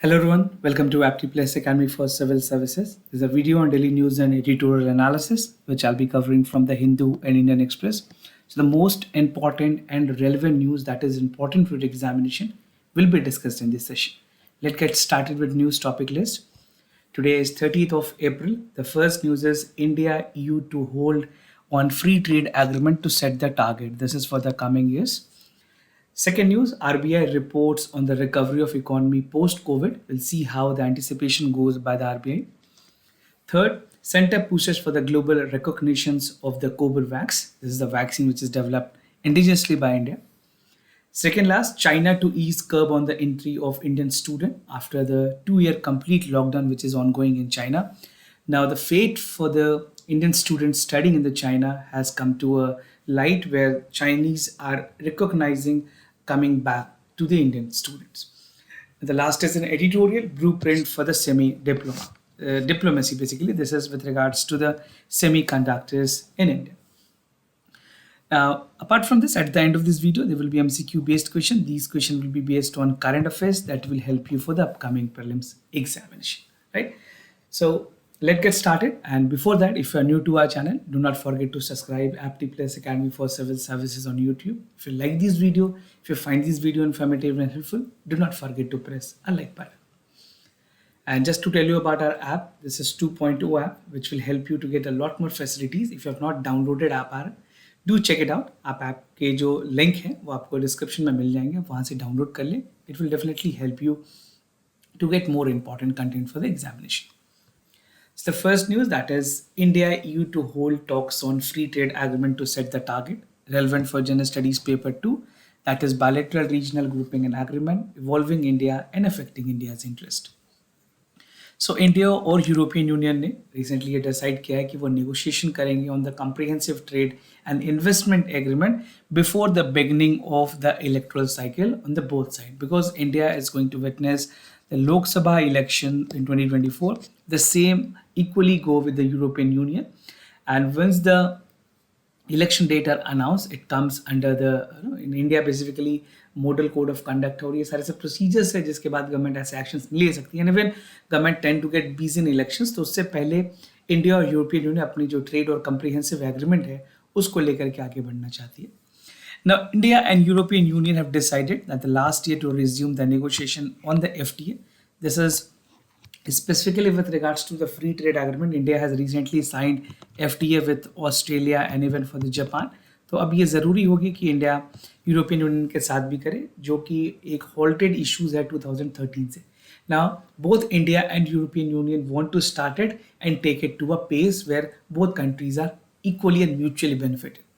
Hello everyone, welcome to Apti Plus Academy for Civil Services. This is a video on daily news and editorial analysis, which I'll be covering from the Hindu and Indian Express. So the most important and relevant news that is important for your examination will be discussed in this session. Let's get started with news topic list. Today is 30th of April. The first news is India EU to hold on free trade agreement to set the target. This is for the coming years. Second news, RBI reports on the recovery of economy post-COVID. We'll see how the anticipation goes by the RBI. Third, center pushes for the global recognitions of the Covovax. This is the vaccine which is developed indigenously by India. Second last, China to ease curb on the entry of Indian student after the 2-year complete lockdown which is ongoing in China. Now the fate for the Indian students studying in the China has come to a light where Chinese are recognizing coming back to the Indian students. The last is an editorial blueprint for the diplomacy. Basically, this is with regards to the semiconductors in India. Now, apart from this, at the end of this video, there will be MCQ based question. These questions will be based on current affairs that will help you for the upcoming prelims examination, right? So let's get started. And before that, if you are new to our channel, do not forget to subscribe Apti Plus Academy for Civil Services on YouTube. If you like this video, if you find this video informative and helpful, do not forget to press a like button. And just to tell you about our app, this is 2.0 app, which will help you to get a lot more facilities. If you have not downloaded app, do check it out. आप app के जो link है वो आपको description में मिल जाएंगे, वहाँ से डाउनलोड कर लें. It will definitely help you to get more important content for the examination. So the first news, that is India EU to hold talks on free trade agreement to set the target, relevant for General Studies paper 2, that is bilateral regional grouping and agreement involving India and affecting India's interest. So India और European Union ने recently ये decide किया है कि वो negotiation करेंगे on the comprehensive trade and investment agreement before the beginning of the electoral cycle on the both side, because India is going to witness the Lok Sabha election in 2024. The same equally go with the European Union. And once the election date are announced, it comes under the, in India basically, model code of conduct और ये सारे सब procedures है जिसके बाद government ऐसे actions नहीं ले सकती है. And when government tend to get busy in elections, तो उससे पहले इंडिया और यूरोपियन यूनियन अपनी जो ट्रेड और comprehensive agreement है उसको लेकर के आगे बढ़ना चाहती है. Now, India and European Union have decided that the last year to resume the negotiation on the FTA. This is specifically with regards to the free trade agreement. India has recently signed FTA with Australia and even for the Japan. तो अब ये ज़रूरी होगी कि India European union के साथ भी करे, जो कि एक halted issues है 2013 से. Now, both India and European Union want to start it and take it to a pace where both countries are equally and mutually benefited.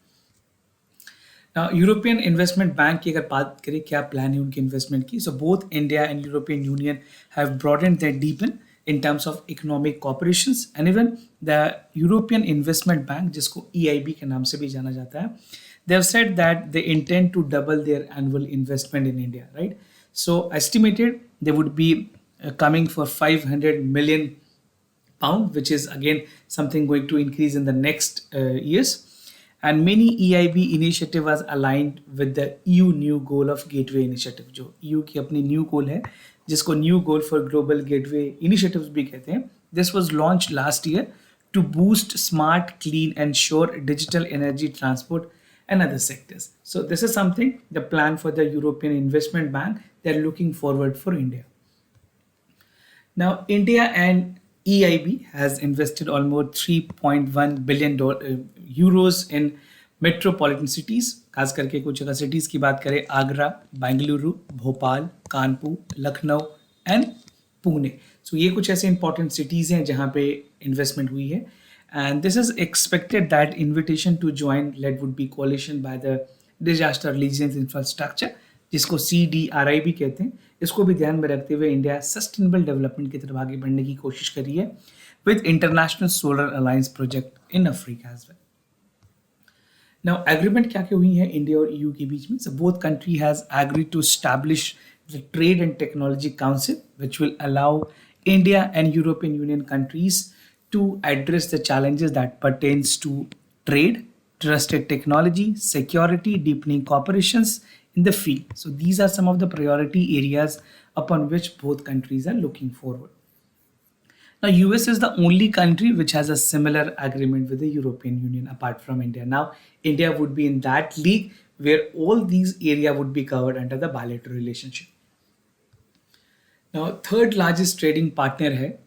Now, European investment bank की अगर बात करें क्या प्लान है उनके investment की, so both India and European Union have broadened their deepen in terms of economic cooperations, and even the European Investment Bank, जिसको EIB के नाम से भी जाना जाता है, they have said that they intend to double their annual investment in India, right? So estimated they would be coming for 500 million pound, which is again something going to increase in the next years. And many EIB initiative was aligned with the EU new goal of gateway initiative, जो EU की अपनी new goal है, जिसको new goal for global gateway initiatives भी कहते हैं. This was launch last year to boost smart, clean and sure digital energy transport and other sectors. So this is something the plan for the European investment bank. They are looking forward for India. Now India and EIB has invested almost 3.1 billion euros in metropolitan cities. खास करके कुछ अगर cities की बात करें, Agra, Bengaluru, Bhopal, Kanpur, Lucknow and Pune. सो ये कुछ ऐसे इंपॉर्टेंट सिटीज़ हैं जहाँ पे इन्वेस्टमेंट हुई है. And this is expected that invitation to join let would be coalition by the disaster resilience infrastructure, जिसको CDRI भी कहते हैं. इसको भी ध्यान में रखते हुए इंडिया सस्टेनेबल डेवलपमेंट की तरफ आगे बढ़ने की कोशिश कर रही है with International Solar Alliance project in Africa as well. Now, agreement क्या क्या हुई है इंडिया और EU के बीच में? So both country has agreed to establish the Trade and Technology Council, which will allow India and European Union countries to address the challenges that pertains to trade, trusted technology, security, deepening cooperations in the field. So these are some of the priority areas upon which both countries are looking forward. Now, US is the only country which has a similar agreement with the European Union apart from India. Now, India would be in that league where all these areas would be covered under the bilateral relationship. Now, third largest trading partner है,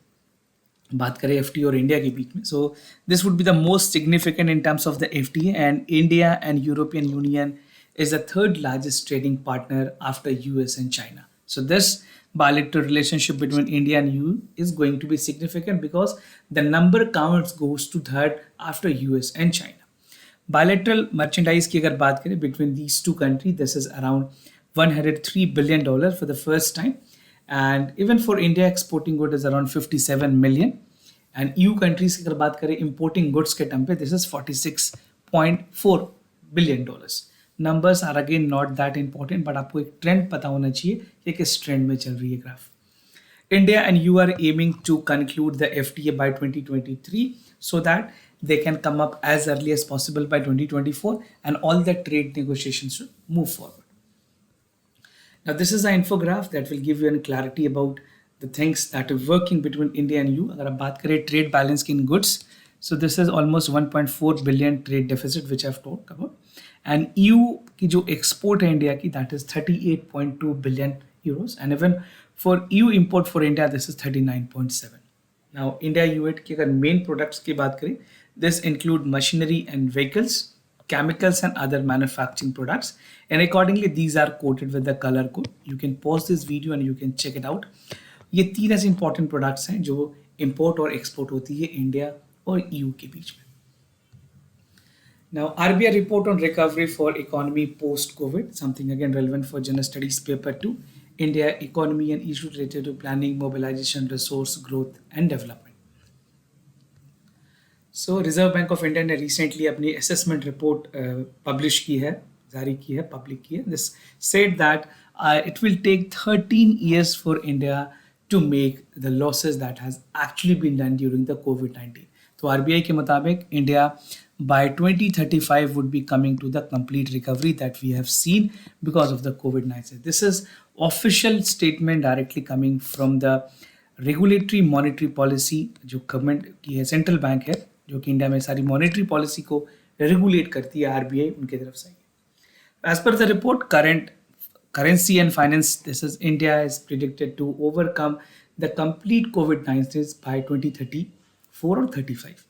बात करें FTA और India के बीच में. So this would be the most significant in terms of the FTA, and India and European Union is the third largest trading partner after US and China. So this bilateral relationship between India and EU is going to be significant because the number counts goes to third after US and China. Bilateral merchandise की अगर बात करें between these two countries, this is around $103 billion for the first time. And even for India, exporting goods is around 57 million. And EU countries की अगर बात करें importing goods के term पे, this is $46.4 billion. Numbers are again not that important, but आपको एक trend पता होना चाहिए कि किस trend में चल रही है graph. India and EU are aiming to conclude the FTA by 2023 so that they can come up as early as possible by 2024 and all the trade negotiations should move forward. Now, this is an infograph that will give you a clarity about the things that are working between India and EU. अगर आप बात करें trade balance in goods, so this is almost 1.4 billion trade deficit which I've talked about. And EU की जो export है India की, that is 38.2 billion euros. And even for EU import for India, this is 39.7. Now, India EU की अगर main products की बात करें, this include machinery and vehicles, chemicals and other manufacturing products, and accordingly these are quoted with the color code. You can pause this video and you can check it out. ये तीन ऐसे important products हैं जो import और export होती है India और EU के बीच में. Now, RBI report on recovery for economy post-COVID, something again relevant for General Studies paper 2, India economy and issues related to planning, mobilization, resource growth and development. So, Reserve Bank of India ने recently अपनी assessment report publish की है, जारी की है, public की है. This said that it will take 13 years for India to make the losses that has actually been done during the COVID-19. तो RBI के मुताबिक India by 2035 would be coming to the complete recovery that we have seen because of the COVID-19. This is official statement directly coming from the regulatory monetary policy जो government की है, central bank है जो कि India में सारी monetary policy को regulate करती है, RBI उनके तरफ से. As per the report, current currency and finance, this is India is predicted to overcome the complete COVID-19 by 2034 और 35.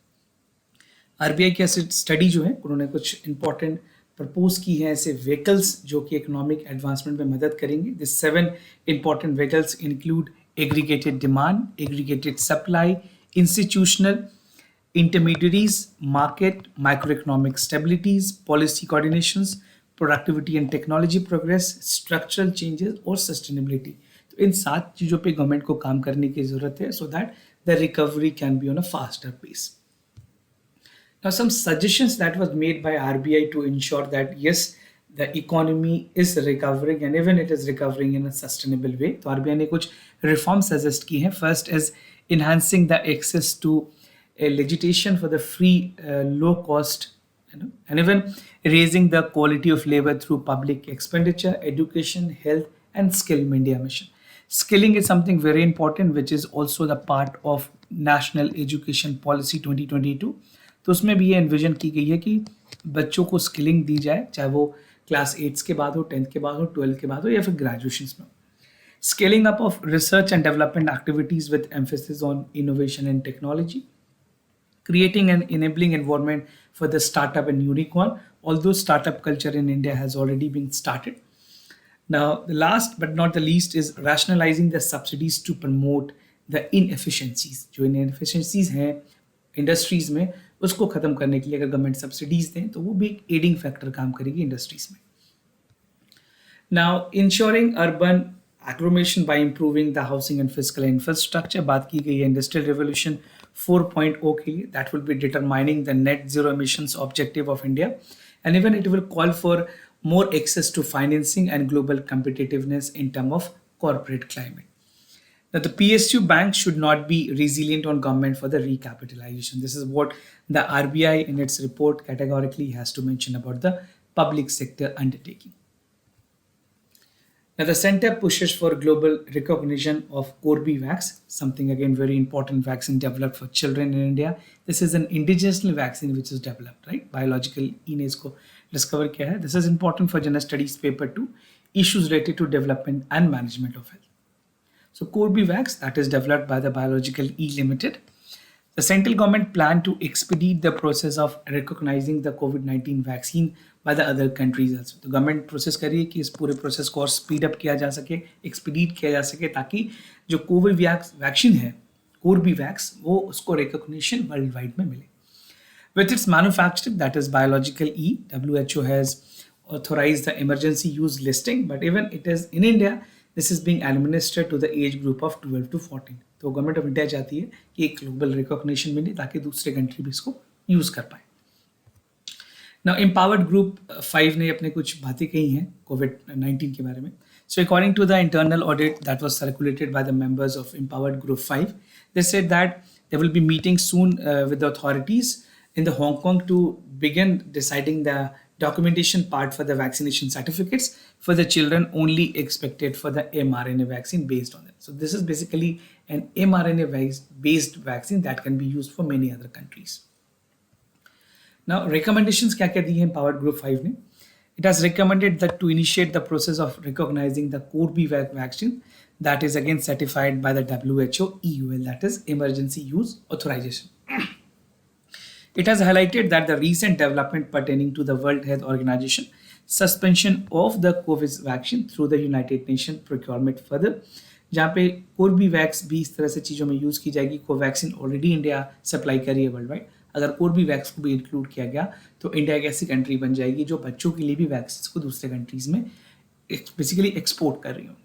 RBI की ऐसी स्टडी जो है उन्होंने कुछ इंपॉर्टेंट प्रपोज की है ऐसे व्हीकल्स जो कि इकोनॉमिक एडवांसमेंट में मदद करेंगे. This 7 important vehicles include aggregated demand, aggregated supply, institutional, intermediaries, market, microeconomic stabilities, policy coordinations, productivity and technology progress, structural changes और sustainability. तो इन 7 चीज़ों पे गवर्नमेंट को काम करने की ज़रूरत है so that the recovery can be on a faster pace. Now, some suggestions that was made by RBI to ensure that yes, the economy is recovering and even it is recovering in a sustainable way. तो RBI ने कुछ reform suggest की हैं. First is enhancing the access to a legislation for the free low cost and even raising the quality of labor through public expenditure, education, health and skill India mission. Skilling is something very important which is also the part of National Education Policy 2022. तो उसमें भी ये envision की गई है कि बच्चों को स्किलिंग दी जाए, चाहे वो क्लास 8 के बाद हो, 10th के बाद हो, 12th के बाद हो या फिर ग्रेजुएशन में. Scaling up of research and development activities with emphasis on innovation and technology. Creating an enabling environment for the startup and unicorn, although startup culture in India has already been started. Now, the last but not the least is rationalizing the subsidies to promote the inefficiencies. जो inefficiencies हैं industries में उसको खत्म करने के लिए अगर government subsidies दें तो वो भी एक एडिंग फैक्टर काम करेगी इंडस्ट्रीज में. Now, ensuring urban agglomeration by improving the housing and physical infrastructure, बात की गई है इंडस्ट्रियल रेवोल्यूशन 4.0 के लिए. That will be determining the net zero emissions objective of India, and even it will call for more access to financing and global competitiveness in terms of corporate climate. Now, the PSU banks should not be resilient on government for the recapitalization. This is what the RBI in its report categorically has to mention about the public sector undertaking. Now, the center pushes for global recognition of Corbevax, something again very important vaccine developed for children in India. This is an indigenous vaccine which is developed, right? Biological UNESCO discover किया है. This is important for General Studies Paper 2, issues related to development and management of health. So Corbevax, that is developed by the Biological E Limited. The central government planned to expedite the process of recognizing the COVID-19 vaccine by the other countries also. तो government process कर रही है कि इस पूरे process को और speed up किया जा सके, एक्सपीडिट किया जा सके, ताकि जो कोविड वैक्सीन है कोर्बीवैक्स वो उसको रिकॉग्निशन वर्ल्ड वाइड में मिले. With its manufacturing, that is biological E, WHO has authorized the emergency use listing, but even it is in India, this is being administered to the age group of 12 to 14. तो government of India चाहती है कि एक global recognition मिले ताकि दूसरे country भी इसको यूज कर पाए. Now, Empowered Group 5 ने अपने कुछ बातें कही हैं COVID-19 के बारे में. So, according to the internal audit that was circulated by the members of Empowered Group 5, they said that they will be meeting soon with the authorities in the Hong Kong to begin deciding the documentation part for the vaccination certificates for the children only expected for the mRNA vaccine based on it. So, this is basically an mRNA based vaccine that can be used for many other countries. Now, recommendations क्या क्या दी हैं Empowered Group 5 ने? It has recommended that to initiate the process of recognizing the Corbevax vaccine that is again certified by the WHO EUL, that is Emergency Use Authorization. It has highlighted that the recent development pertaining to the World Health Organization suspension of the COVID vaccine through the United Nations procurement further, जहाँ पे Corbevax भी इस तरह से चीज़ों में use की जाएगी. कोवैक्सीन ऑलरेडी इंडिया सप्लाई कर रही है वर्ल्ड वाइड. अगर कोर्बीवैक्स को भी इंक्लूड किया गया तो इंडिया एक ऐसी कंट्री बन जाएगी जो बच्चों के लिए भी वैक्सीन को दूसरे कंट्रीज में बेसिकली एक्सपोर्ट कर रही होंगी.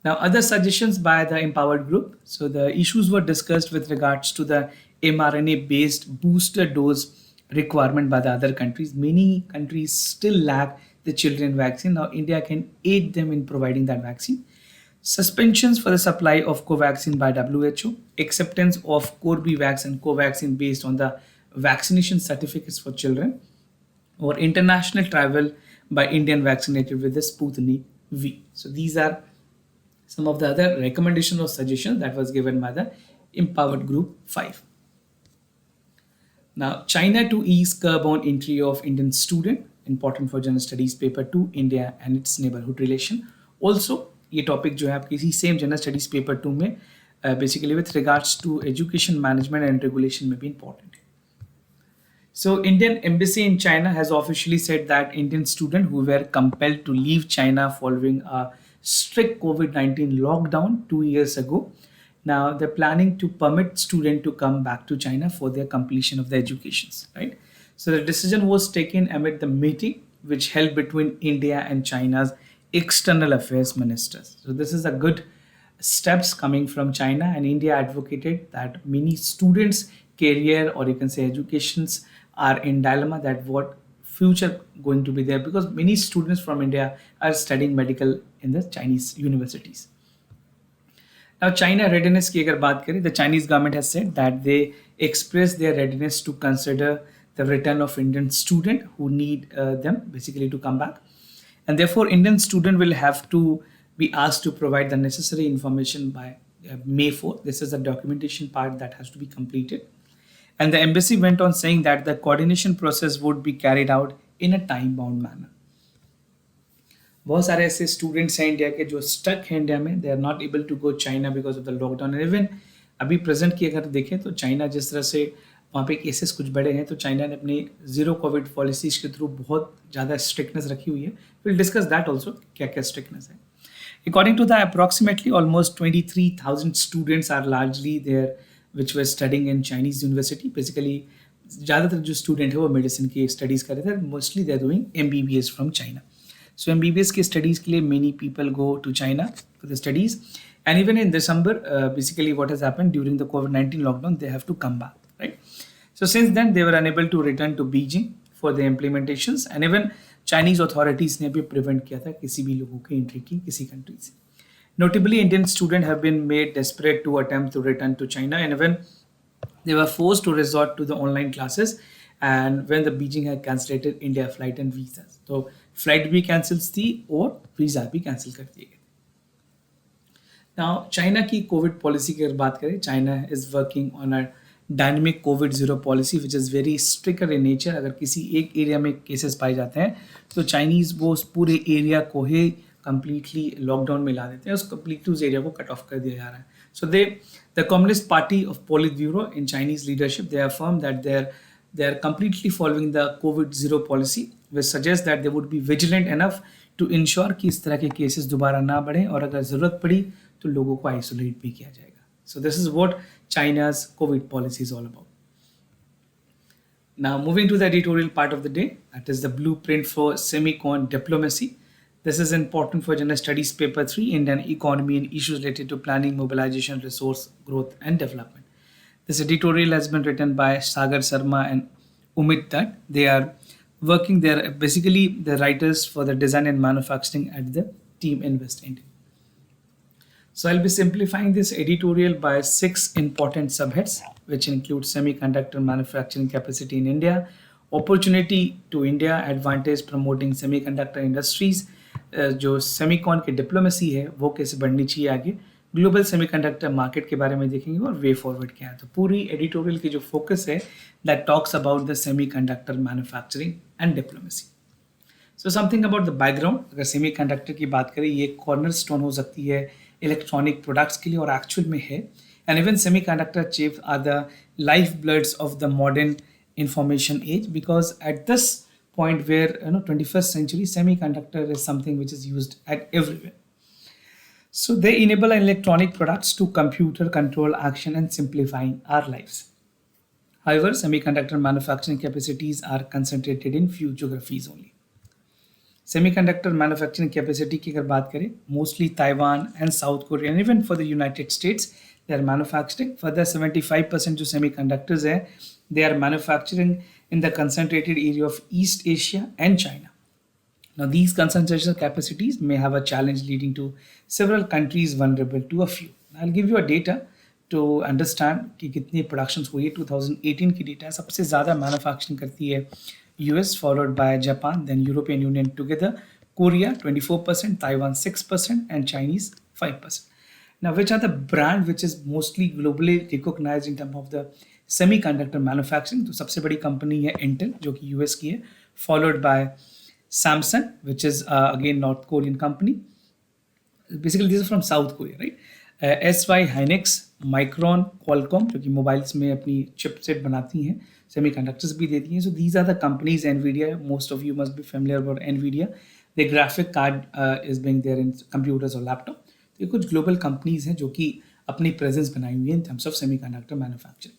Now, other suggestions by the Empowered Group. So, the issues were discussed with regards to the mRNA-based booster dose requirement by the other countries. Many countries still lack the children vaccine. Now, India can aid them in providing that vaccine. Suspensions for the supply of Covaxin by WHO, acceptance of Corbevax and Covaxin based on the vaccination certificates for children, or international travel by Indian vaccinated with the Sputnik V. So these are some of the other recommendations or suggestions that was given by the Empowered Group 5. Now, China to ease curb on entry of Indian student, important for General Studies Paper 2, India and its neighborhood relation. Also, ये topic जो है आपकी इसी same general studies paper 2 में basically with regards to education management and regulation में भी important है. So, Indian Embassy in China has officially said that Indian students who were compelled to leave China following a strict COVID-19 lockdown 2 years ago, now they're planning to permit students to come back to China for their completion of their educations, right? So, the decision was taken amid the meeting which held between India and China's external affairs ministers. So this is a good steps coming from China, and India advocated that many students career, or you can say educations, are in dilemma that what future going to be there, because many students from India are studying medical in the Chinese universities. Now, China readiness की अगर बात करें, the Chinese government has said that they express their readiness to consider the return of Indian student who need them basically to come back. And therefore, Indian student will have to be asked to provide the necessary information by May 4th. This is the documentation part that has to be completed. And the embassy went on saying that the coordination process would be carried out in a time-bound manner. बहुत सारे ऐसे students हैं India के जो stuck हैं India में. They are not able to go China because of the lockdown. Even अभी present की अगर देखें तो चाइना जिस तरह से वहाँ पे केसेस कुछ बड़े हैं, तो चाइना ने अपनी जीरो कोविड पॉलिसीज के थ्रू बहुत ज़्यादा स्ट्रिक्टनेस रखी हुई है. विल डिस्कस दैट ऑल्सो, क्या क्या स्ट्रिक्टनेस है. According to the approximately almost 23,000 students are largely there which were studying in Chinese university. Basically ज़्यादातर जो स्टूडेंट है वो मेडिसिन की स्टडीज़ कर रहे थे. Mostly they are doing MBBS from China. So MBBS की स्टडीज़ के लिए many people go to China for the studies, and even in December, basically what has happened during the COVID-19 lockdown, they have to come back, right? So since then they were unable to return to Beijing for the implementations, and even Chinese authorities ने भी prevent किया था किसी भी लोगों की entry की किसी country से. Notably, Indian students have been made desperate to attempt to return to China, and even they were forced to resort to the online classes and when the Beijing had cancelled India flight and visas. तो flight भी cancel थी और visa भी cancel कर दिए गए. Now, China की COVID policy की अगर बात करें, China is working on a dynamic COVID zero policy which is very stricter in nature. अगर किसी एक एरिया में केसेस पाए जाते हैं तो चाइनीज वो उस पूरे एरिया को ही completely लॉकडाउन में ला देते हैं, उस completely उस एरिया को कट ऑफ कर दिया जा रहा है. So the Communist Party of Politburo in Chinese leadership, they affirm that they are completely following the COVID zero policy, which suggests that they would be vigilant enough to ensure कि इस तरह के cases दोबारा ना बढ़े और अगर ज़रूरत पड़ी तो लोगों को आइसोलेट भी किया जाएगा. So this is what China's COVID policy is all about. Now moving to the editorial part of the day, that is the blueprint for semicon diplomacy. This is important for General Studies Paper 3, Indian Economy and Issues Related to Planning, Mobilization, Resource Growth and Development. This editorial has been written by Sagar Sharma and Umit Dutt. They are working there, basically the writers for the design and manufacturing at the team in West India. So I'll be simplifying this editorial by 6 important subheads, which include semiconductor manufacturing capacity in India, opportunity to India, advantage promoting semiconductor industries, जो Semicon की diplomacy है वो कैसे बढ़नी चाहिए आगे, global semiconductor market के बारे में देखेंगे और वे फॉरवर्ड क्या है. तो पूरी एडिटोरियल की जो फोकस है that talks about the semiconductor manufacturing and diplomacy. So something about the background. अगर सेमीकंडक्टर की बात करें, ये कॉर्नर स्टोन हो सकती है इलेक्ट्रॉनिक प्रोडक्ट्स के लिए और एक्चुअल में है. And even semiconductor chips are the life bloods of the modern information age, because at this point where 21st century semiconductor is something which is used at everywhere. So they enable electronic products to computer control action and simplifying our lives. However, semiconductor manufacturing capacities are concentrated in few geographies only. Semiconductor manufacturing capacity की अगर बात करें, mostly Taiwan and South Korea and even for the United States they are manufacturing. Further 75% जो semiconductors है they are manufacturing in the concentrated area of East Asia and China. Now these concentration capacities may have a challenge leading to several countries vulnerable to a few. I'll give you a data to understand कि कितनी productions हुई है. 2018 की data सबसे ज़्यादा manufacturing करती है US, followed by Japan, then European Union together, Korea 24%, Taiwan 6% and Chinese 5%. Now which are the brand which is mostly globally recognized in terms of the semiconductor manufacturing? तो सबसे बड़ी कंपनी है Intel जो कि US की है, followed by Samsung which is again North Korean company, basically this is from South Korea, right. SY Hynix, Micron, Qualcomm जो कि मोबाइल्स में अपनी चिपसेट बनाती हैं, सेमीकंडक्टर्स भी देती हैं. So these are the companies. Nvidia, most of you must be familiar about Nvidia. The graphic card is being there in computers और लैपटॉप. तो ये कुछ ग्लोबल कंपनीज हैं जो कि अपनी प्रेजेंस बनाई हुई है in terms of semiconductor manufacturing.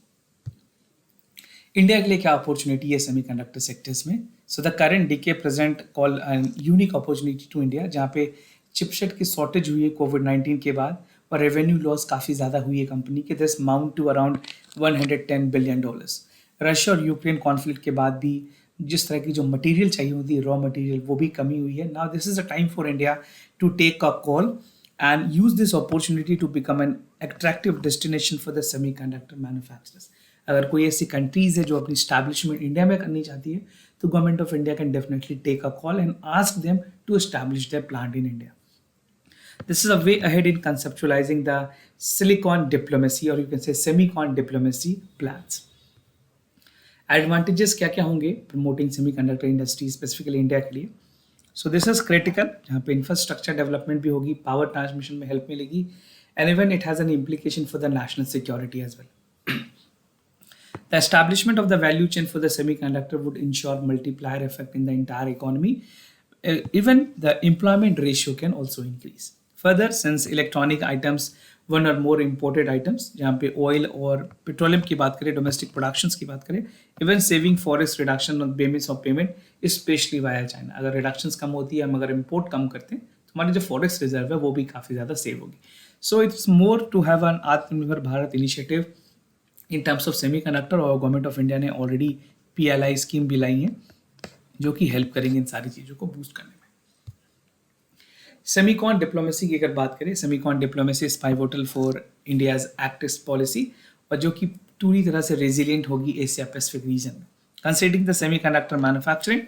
India के लिए क्या अपॉर्चुनिटी है सेमीकंडक्टर सेक्टर्स में? So the current decade present call an unique opportunity to India, जहाँ पे चिपसेट की शॉर्टेज हुई है कोविड-19 के बाद और रेवेन्यू लॉस काफ़ी ज़्यादा हुई है कंपनी के. This mount to around $110 billion. Russia और यूक्रेन कॉन्फ्लिक्ट के बाद भी जिस तरह की जो मटेरियल चाहिए होती है, रॉ मटेरियल, वो भी कमी हुई है. Now this is a time for India to take a call and use this opportunity to become an attractive destination for the semiconductor manufacturers. अगर कोई ऐसी कंट्रीज है जो अपनी स्टैब्लिशमेंट इंडिया में करनी चाहती है तो government of India can definitely take a call and ask them to establish their plant in India. This is a way ahead in conceptualising the silicon diplomacy और you can say semicon diplomacy plans. Advantages क्या क्या होंगे promoting semiconductor industry specifically India के लिए? सो this is critical, जहाँ पे infrastructure development भी होगी, पावर ट्रांसमिशन में हेल्प मिलेगी and even it has an implication for the national security as well. The establishment of the value chain for the semiconductor would ensure multiplier effect in the entire economy. Even the employment ratio can also increase. Further, since electronic items one or more imported items, जहाँ पे oil और petroleum की बात करें, domestic productions की बात करें, even saving forest reduction on payments of payment, especially via China. अगर reductions कम होती है, हम अगर import कम करते हैं, तो हमारी जो forest reserve है वो भी काफ़ी ज़्यादा save होगी. So it's more to have an आत्मनिर्भर Bharat initiative in terms of semiconductor और गवर्नमेंट ऑफ इंडिया ने ऑलरेडी PLI स्कीम भी लाई है जो कि हेल्प करेंगे इन सारी चीज़ों को बूस्ट करने में. सेमीकॉन डिप्लोमेसी की अगर बात करें, Semicon diplomacy is pivotal for India's act east policy और जो कि पूरी तरह से रेजिलियंट होगी एशिया पैसिफिक रीजन में. कंसिडरिंग द सेमीकंडक्टर मैन्युफैक्चरिंग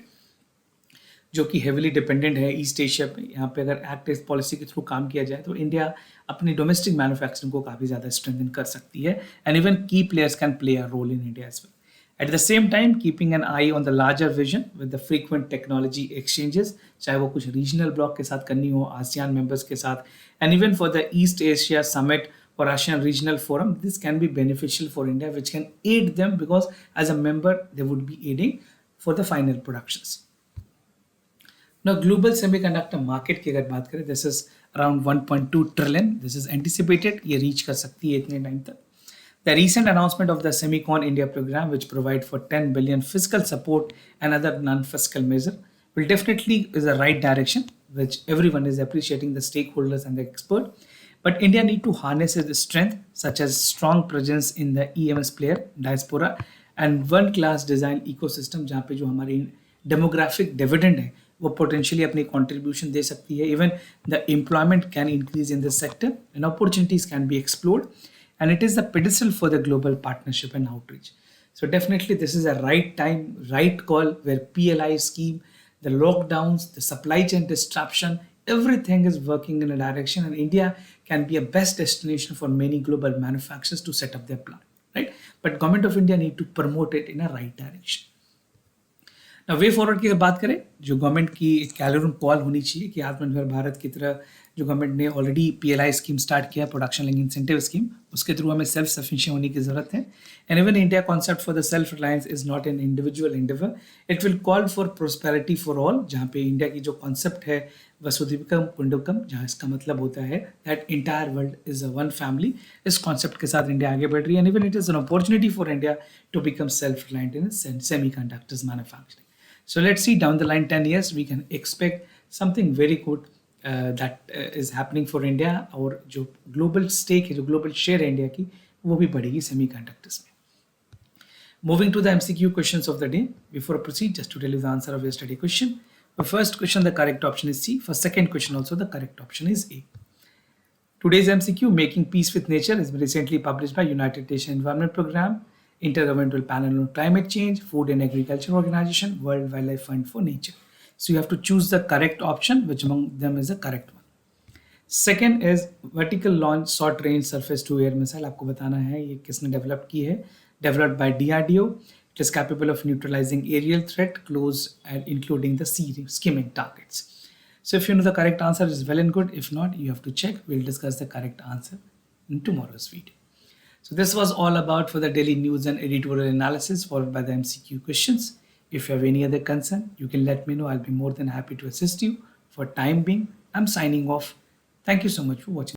जो कि हेविली डिपेंडेंट है ईस्ट एशिया पे, यहाँ पे अगर एक्ट ईस्ट पॉलिसी के थ्रू काम किया जाए तो इंडिया अपनी डोमेस्टिक मैन्युफैक्चरिंग को काफ़ी ज़्यादा स्ट्रेंथन कर सकती है and even key players can play a role in India as well. At the same time, keeping an eye on the larger vision with the frequent technology exchanges, चाहे वो कुछ regional block के साथ करनी हो, आसियान मेंबर्स के साथ, and even for the East Asia Summit or ASEAN Regional Forum, this can be beneficial for India, which can aid them because as a member, they would be aiding for the final productions. Now, global semiconductor market की अगर बात करें, this is around 1.2 trillion. This is anticipated. ये reach कर सकती है इतने time तक. The recent announcement of the Semicon India program, which provide for 10 billion fiscal support and other non-fiscal measure, will definitely is the right direction, which everyone is appreciating, the stakeholders and the expert. But India need to harness its strength, such as strong presence in the EMS player, diaspora, and world-class design ecosystem, जहाँ पे जो हमारी demographic dividend है, वो potentially अपनी contribution दे सकती है. Even the employment can increase in this sector and opportunities can be explored. And it is the pedestal for the global partnership and outreach. So definitely this is a right time, right call where PLI scheme, the lockdowns, the supply chain disruption, everything is working in a direction and India can be a best destination for many global manufacturers to set up their plant, right? But government of India need to promote it in a right direction. ना way forward की अगर बात करें जो government की कैलोरम call होनी चाहिए कि आत्मनिर्भर भारत की तरह जो गवर्नमेंट ने ऑलरेडी पीएलआई स्कीम स्टार्ट किया प्रोडक्शन लिंक इंसेंटिव स्कीम उसके थ्रू हमें सेल्फ सफिशिएंट होने की ज़रूरत है and even India concept for the self reliance is not an individual Endeavour it will call for prosperity for all जहाँ पे India की जो कॉन्सेप्ट है वसुधैवकम कुटुंबकम जहाँ इसका मतलब होता है that entire world is a one family इस कॉन्सेप्ट के साथ इंडिया आगे बढ़ रही है and even it is an opportunity for India to become self reliant in semiconductors manufacturing. So let's see down the line 10 years we can expect something very good that is happening for India और जो global stake है जो global share है India की वो भी बढ़ेगी semiconductors में. Moving to the MCQ questions of the day. Before I proceed, just to tell you the answer of yesterday question. For first question, the correct option is C. For second question, also the correct option is A. Today's MCQ, Making Peace with Nature, is recently published by United Nations Environment Programme, Intergovernmental Panel on Climate Change, Food and Agriculture Organization, World Wildlife Fund for Nature. So you have to choose the correct option, which among them is the correct one. Second is vertical launch short range surface to air missile. आपको बताना है ये किसने develop की है. Developed by DRDO. It is capable of neutralizing aerial threat, close and including the skimming targets. So if you know the correct answer, is well and good. If not, you have to check. We'll discuss the correct answer in tomorrow's video. So this was all about for the daily news and editorial analysis followed by the MCQ questions. If you have any other concern, you can let me know. I'll be more than happy to assist you. For time being, I'm signing off. Thank you so much for watching.